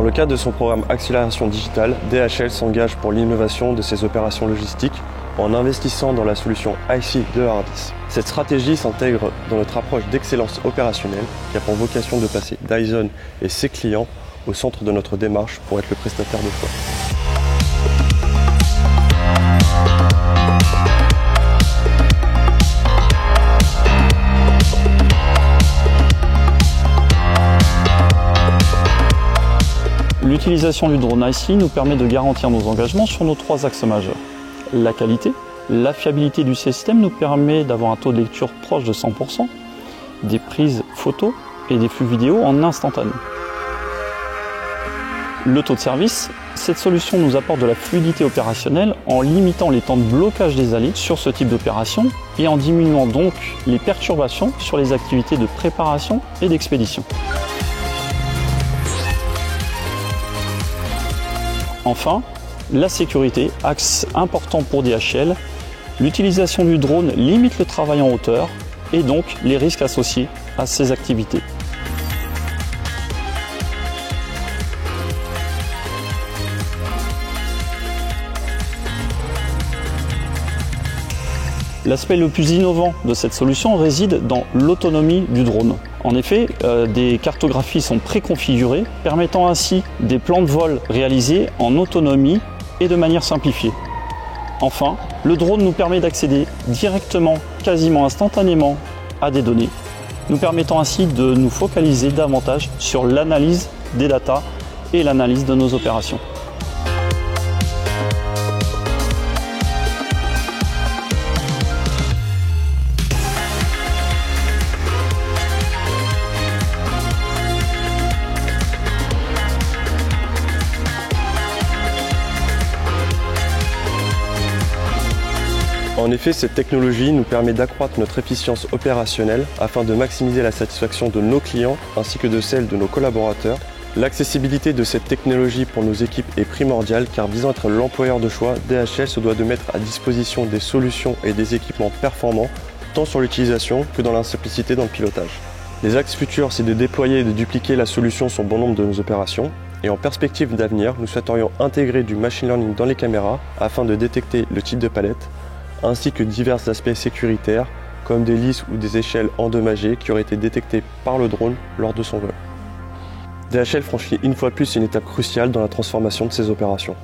le cadre de son programme Accélération Digitale, DHL s'engage pour l'innovation de ses opérations logistiques en investissant dans la solution IC de Hardis. Cette stratégie s'intègre dans notre approche d'excellence opérationnelle qui a pour vocation de passer Dyson et ses clients au centre de notre démarche pour être le prestataire de choix. L'utilisation du drone IC nous permet de garantir nos engagements sur nos 3 axes majeurs. La qualité, la fiabilité du système nous permet d'avoir un taux de lecture proche de 100%, des prises photos et des flux vidéo en instantané. Le taux de service, cette solution nous apporte de la fluidité opérationnelle en limitant les temps de blocage des allées sur ce type d'opération et en diminuant donc les perturbations sur les activités de préparation et d'expédition. Enfin, la sécurité, axe important pour DHL. L'utilisation du drone limite le travail en hauteur et donc les risques associés à ces activités. L'aspect le plus innovant de cette solution réside dans l'autonomie du drone. En effet, des cartographies sont préconfigurées, permettant ainsi des plans de vol réalisés en autonomie et de manière simplifiée. Enfin, le drone nous permet d'accéder directement, quasiment instantanément, à des données, nous permettant ainsi de nous focaliser davantage sur l'analyse des datas et l'analyse de nos opérations. En effet, cette technologie nous permet d'accroître notre efficience opérationnelle afin de maximiser la satisfaction de nos clients ainsi que de celle de nos collaborateurs. L'accessibilité de cette technologie pour nos équipes est primordiale car visant à être l'employeur de choix, DHL se doit de mettre à disposition des solutions et des équipements performants tant sur l'utilisation que dans la simplicité dans le pilotage. Les axes futurs, c'est de déployer et de dupliquer la solution sur bon nombre de nos opérations. Et en perspective d'avenir, nous souhaiterions intégrer du machine learning dans les caméras afin de détecter le type de palette, ainsi que divers aspects sécuritaires comme des lisses ou des échelles endommagées qui auraient été détectées par le drone lors de son vol. DHL franchit une fois de plus une étape cruciale dans la transformation de ces opérations.